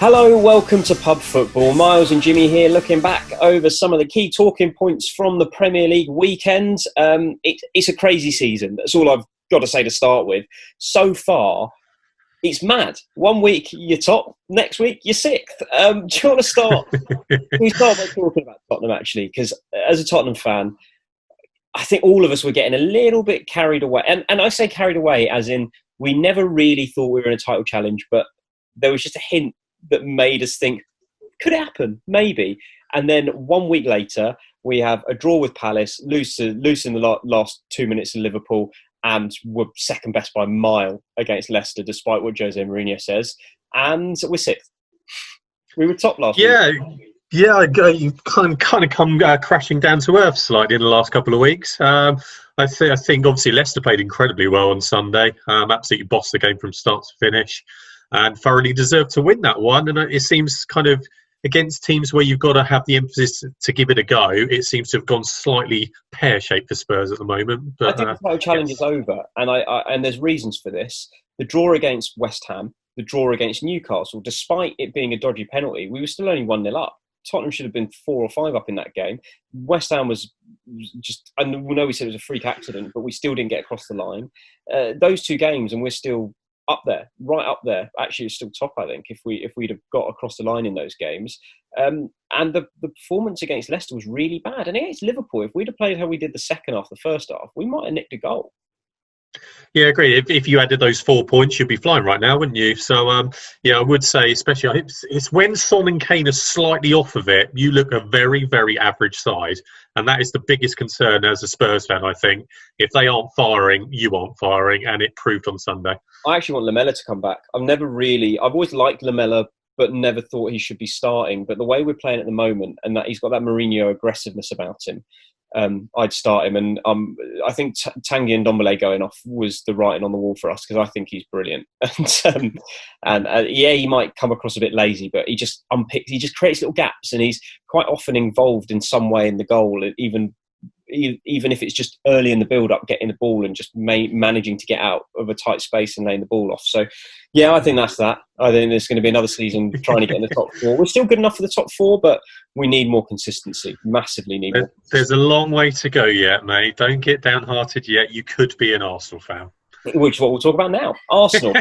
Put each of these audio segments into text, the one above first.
Hello, welcome to Pub Football. Miles and Jimmy here, looking back over some of the key talking points from the Premier League weekend. It's a crazy season. That's all I've got to say to start with. So far, it's mad. 1 week you're top, next week you're sixth. Do you want to start? We start by talking about Tottenham, actually, because as a Tottenham fan, I think all of us were getting a little bit carried away. And I say carried away as in we never really thought we were in a title challenge, but there was just a hint that made us think, could it happen? Maybe. And then 1 week later, we have a draw with Palace, lose in the last 2 minutes in Liverpool, and we're second best by a mile against Leicester, despite what Jose Mourinho says. And we're sixth. We were top last week. Yeah, you kind of come crashing down to earth slightly in the last couple of weeks. I think obviously Leicester played incredibly well on Sunday. Absolutely bossed the game from start to finish, and thoroughly deserved to win that one. And it seems kind of against teams where you've got to have the emphasis to give it a go, it seems to have gone slightly pear-shaped for Spurs at the moment. But, I think the title challenge is over, and there's reasons for this. The draw against West Ham, the draw against Newcastle, despite it being a dodgy penalty, we were still only 1-0 up. Tottenham should have been 4 or 5 up in that game. West Ham was just, and we know we said it was a freak accident, but we still didn't get across the line. Those 2 games, and we're still up there, right up there. Actually, it's still top, I think, if we'd have got across the line in those games. And the performance against Leicester was really bad. And against Liverpool, if we'd have played how we did the second half, the first half, we might have nicked a goal. Yeah, I agree. If you added those 4 points, you'd be flying right now, wouldn't you? So, I would say, especially, it's when Son and Kane are slightly off of it, you look a very, very average side. And that is the biggest concern as a Spurs fan, I think. If they aren't firing, you aren't firing, and it proved on Sunday. I actually want Lamela to come back. I've always liked Lamela, but never thought he should be starting. But the way we're playing at the moment, and that he's got that Mourinho aggressiveness about him, I'd start him. And I think Tanguy and Ndombele going off was the writing on the wall for us, because I think he's brilliant. And he might come across a bit lazy, but he just creates little gaps, and he's quite often involved in some way in the goal, even if it's just early in the build-up, getting the ball and just managing to get out of a tight space and laying the ball off. So, I think that's that. I think there's going to be another season trying to get in the top 4. We're still good enough for the top 4, but we need more consistency. Massively need more consistency. There's a long way to go yet, mate. Don't get downhearted yet. You could be an Arsenal fan. Which is what we'll talk about now. Arsenal.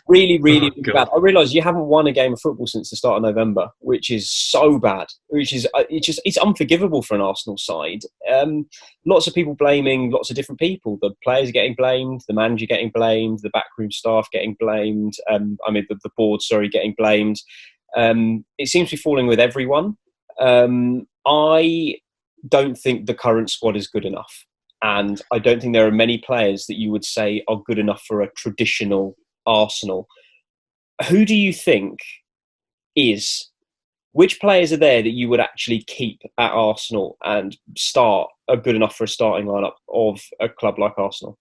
Really bad. I realise you haven't won a game of football since the start of November, which is so bad. It's unforgivable for an Arsenal side. Lots of people blaming lots of different people. The players are getting blamed, the manager getting blamed, the backroom staff getting blamed. The board, getting blamed. It seems to be falling with everyone. I don't think the current squad is good enough. And I don't think there are many players that you would say are good enough for a traditional Arsenal. Who do you think is? Which players are there that you would actually keep at Arsenal and are good enough for a starting lineup of a club like Arsenal?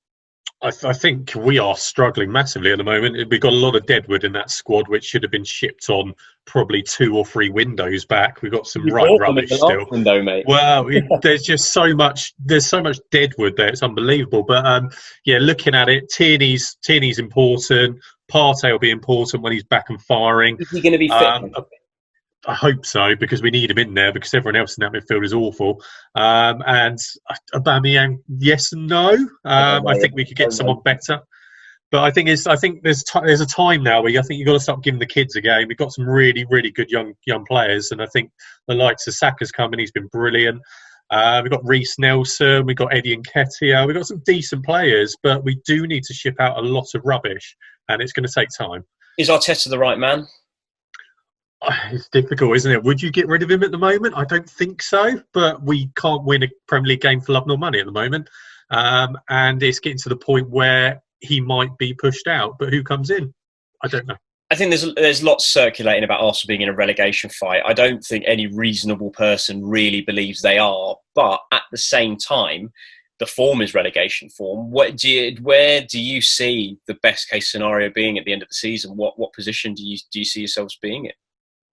I think we are struggling massively at the moment. We've got a lot of deadwood in that squad, which should have been shipped on probably 2 or 3 windows back. We've got some rubbish still. Window, mate. Well, there's just so much. There's so much deadwood there. It's unbelievable. But looking at it, Tierney's important. Partey will be important when he's back and firing. Is he going to be fit? I hope so, because we need him in there, because everyone else in that midfield is awful. And Aubameyang, yes and no. I think we could get someone better. But I think there's a time now where I think you've got to start giving the kids a game. We've got some really, really good young players, and I think the likes of Saka's come in. He's been brilliant. We've got Reece Nelson. We've got Eddie Nketiah. We've got some decent players, but we do need to ship out a lot of rubbish, and it's going to take time. Is Arteta the right man? It's difficult, isn't it? Would you get rid of him at the moment? I don't think so, but we can't win a Premier League game for love nor money at the moment. And it's getting to the point where he might be pushed out, but who comes in? I don't know. I think there's lots circulating about Arsenal being in a relegation fight. I don't think any reasonable person really believes they are, but at the same time, the form is relegation form. Where do you see the best case scenario being at the end of the season? What position do you see yourselves being in?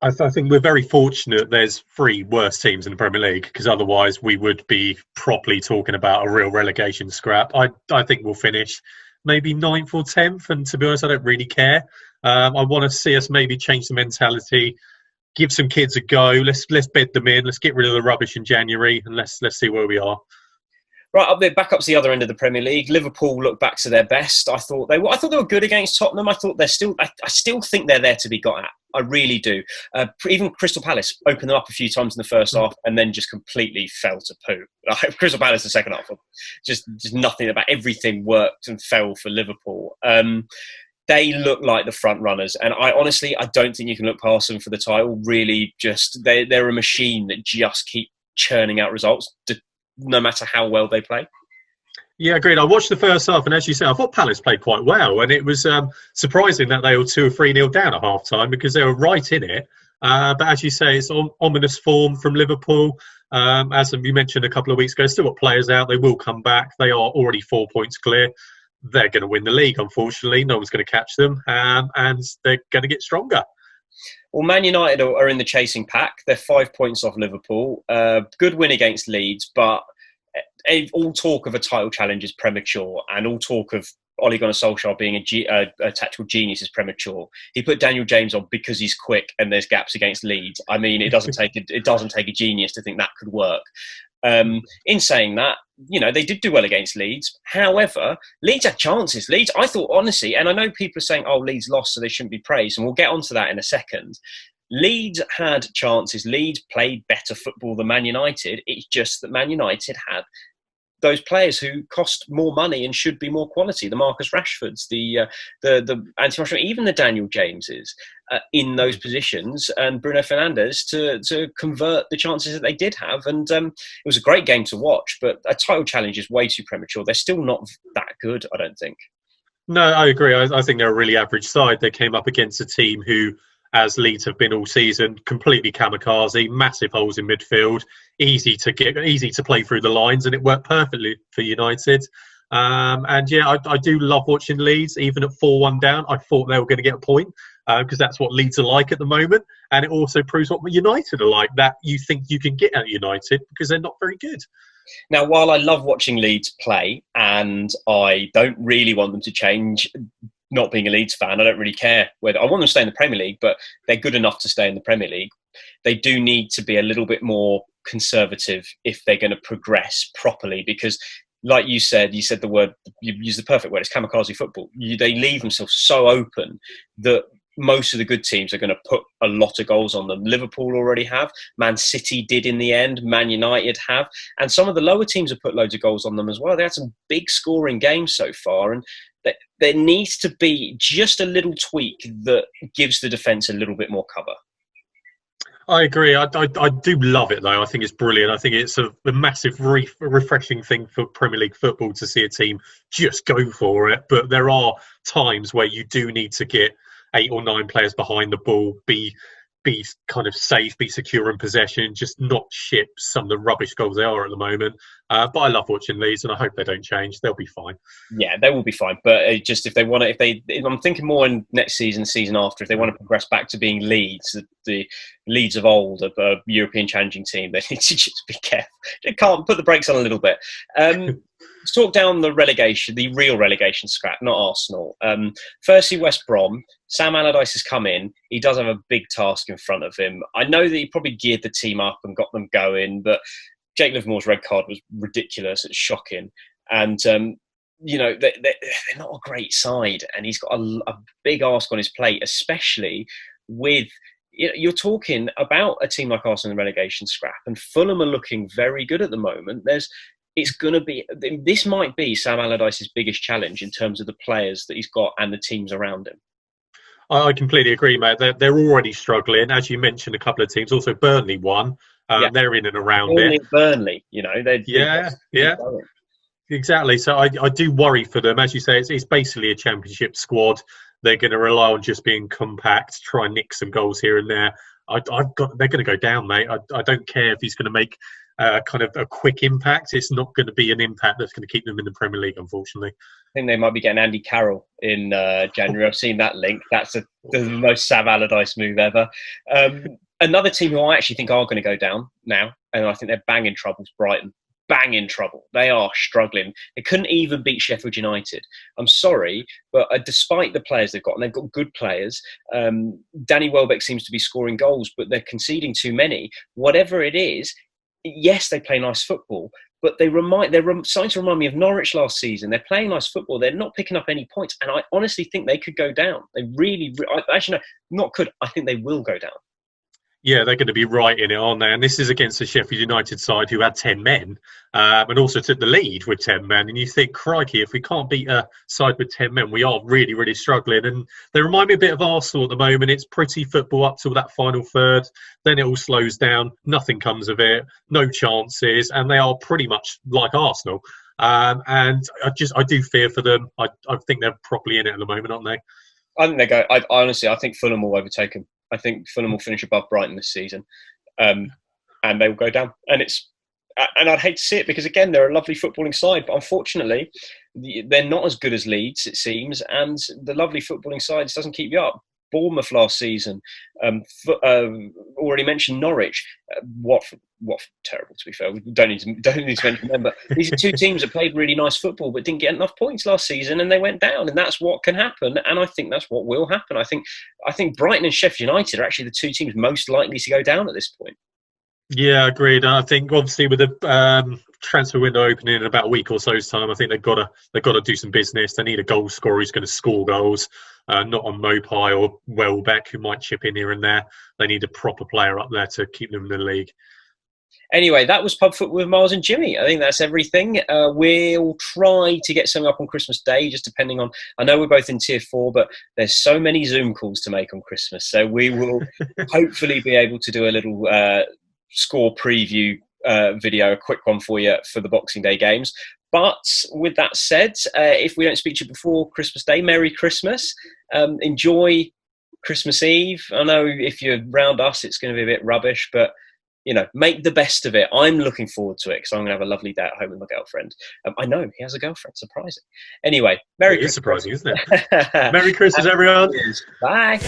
I think we're very fortunate there's 3 worse teams in the Premier League, because otherwise we would be properly talking about a real relegation scrap. I think we'll finish maybe 9th or 10th, and to be honest, I don't really care. I want to see us maybe change the mentality, give some kids a go. Let's bed them in. Let's get rid of the rubbish in January, and let's see where we are. Right up there, back up to the other end of the Premier League. Liverpool look back to their best. I thought they were good against Tottenham. I still think they're there to be got at. I really do. Even Crystal Palace opened them up a few times in the first half and then just completely fell to poo. Crystal Palace the second half, just nothing about everything worked and fell for Liverpool. They look like the front runners, and I don't think you can look past them for the title. Really, just they're a machine that just keep churning out results, no matter how well they play. Yeah, agreed. I watched the first half, and as you say, I thought Palace played quite well, and it was surprising that they were 2 or 3-0 down at half time because they were right in it. But as you say, it's ominous form from Liverpool. As you mentioned a couple of weeks ago, still got players out. They will come back. They are already 4 points clear. They're going to win the league, unfortunately. No one's going to catch them, and they're going to get stronger. Well, Man United are in the chasing pack. They're 5 points off Liverpool. Good win against Leeds, but all talk of a title challenge is premature, and all talk of Ole Gunnar Solskjaer being a tactical genius is premature. He put Daniel James on because he's quick and there's gaps against Leeds. I mean, it doesn't take a genius to think that could work. In saying that, they did do well against Leeds. However, Leeds had chances. Leeds, I thought, honestly, and I know people are saying, oh, Leeds lost, so they shouldn't be praised, and we'll get onto that in a second. Leeds had chances. Leeds played better football than Man United. It's just that Man United had those players who cost more money and should be more quality. The Marcus Rashfords, the Anthony Martial, even the Daniel Jameses in those positions, and Bruno Fernandes to convert the chances that they did have. And it was a great game to watch, but a title challenge is way too premature. They're still not that good, I don't think. No, I agree. I think they're a really average side. They came up against a team who, as Leeds have been all season, completely kamikaze, massive holes in midfield, easy to play through the lines, and it worked perfectly for United. And yeah, I do love watching Leeds, even at 4-1 down. I thought they were going to get a point because that's what Leeds are like at the moment, and it also proves what United are like, that you think you can get at United because they're not very good. Now, while I love watching Leeds play, and I don't really want them to change, not being a Leeds fan, I don't really care whether I want them to stay in the Premier League, but they're good enough to stay in the Premier League. They do need to be a little bit more conservative if they're going to progress properly, because like you said the word, you used the perfect word, it's kamikaze football. They leave themselves so open that most of the good teams are going to put a lot of goals on them. Liverpool already have. Man City did in the end. Man United have. And some of the lower teams have put loads of goals on them as well. They had some big scoring games so far. And there needs to be just a little tweak that gives the defence a little bit more cover. I agree. I do love it, though. I think it's brilliant. I think it's a massive refreshing thing for Premier League football to see a team just go for it. But there are times where you do need to get 8 or 9 players behind the ball, be kind of safe, be secure in possession, just not ship some of the rubbish goals they are at the moment. But I love watching Leeds, and I hope they don't change. They'll be fine. Yeah, they will be fine. But just if they want to, I'm thinking more in next season after, if they want to progress back to being Leeds, the Leeds of old, a European challenging team, they need to just be careful. They can't put the brakes on a little bit. Let's talk down the relegation, the real relegation scrap, not Arsenal. Firstly, West Brom. Sam Allardyce has come in. He does have a big task in front of him. I know that he probably geared the team up and got them going, but Jake Livermore's red card was ridiculous. It's shocking. And, they're not a great side. And he's got a big ask on his plate, especially with... You're talking about a team like Arsenal in the relegation scrap, and Fulham are looking very good at the moment. This might be Sam Allardyce's biggest challenge in terms of the players that he's got and the teams around him. I completely agree, mate. They're already struggling. As you mentioned, a couple of teams. Also, Burnley won. They're in and around it. Burnley, Yeah. Exactly. So I do worry for them. As you say, it's basically a championship squad. They're going to rely on just being compact, try and nick some goals here and there. They're going to go down, mate. I don't care if he's going to make kind of a quick impact. It's not going to be an impact that's going to keep them in the Premier League, unfortunately. I think they might be getting Andy Carroll in January. I've seen that link. That's the most Sam Allardyce move ever. Another team who I actually think are going to go down now, and I think they're banging trouble, is Brighton. bang in trouble. They are struggling. They couldn't even beat Sheffield United. I'm sorry, but despite the players they've got, and they've got good players, Danny Welbeck seems to be scoring goals, but they're conceding too many. Whatever it is, yes, they play nice football, but they're starting to remind me of Norwich last season. They're playing nice football. They're not picking up any points, and I honestly think they could go down. They really, actually, no, not could. I think they will go down. Yeah, they're going to be right in it, aren't they? And this is against the Sheffield United side who had 10 men and also took the lead with 10 men. And you think, crikey, if we can't beat a side with 10 men, we are really, really struggling. And they remind me a bit of Arsenal at the moment. It's pretty football up till that final third. Then it all slows down. Nothing comes of it. No chances. And they are pretty much like Arsenal. And I do fear for them. I think they're properly in it at the moment, aren't they? I think they go. Honestly, I think Fulham will overtake them. I think Fulham will finish above Brighton this season, and they will go down. And I'd hate to see it because again, they're a lovely footballing side, but unfortunately, they're not as good as Leeds, it seems. And the lovely footballing side doesn't keep you up. Bournemouth last season, already mentioned Norwich. What terrible, to be fair. We don't need to mention them, but these are two teams that played really nice football but didn't get enough points last season, and they went down. And that's what can happen, and I think that's what will happen. I think Brighton and Sheffield United are actually the two teams most likely to go down at this point. Yeah, agreed. I think obviously with the transfer window opening in about a week or so's time, I think they've got to do some business. They need a goal scorer who's going to score goals, not on Mopai or Welbeck who might chip in here and there. They need a proper player up there to keep them in the league. Anyway, that was Pub Football with Miles and Jimmy. I think that's everything. We'll try to get something up on Christmas Day, just depending on... I know we're both in Tier 4, but there's so many Zoom calls to make on Christmas. So we will hopefully be able to do a little score preview video, a quick one for you for the Boxing Day games. But with that said, if we don't speak to you before Christmas Day, Merry Christmas. Enjoy Christmas Eve. I know if you're around us, it's going to be a bit rubbish, but make the best of it. I'm looking forward to it because I'm going to have a lovely day at home with my girlfriend. I know, he has a girlfriend. Surprising. Anyway, Merry Christmas. It is surprising, isn't it? Merry Christmas, everyone. Bye.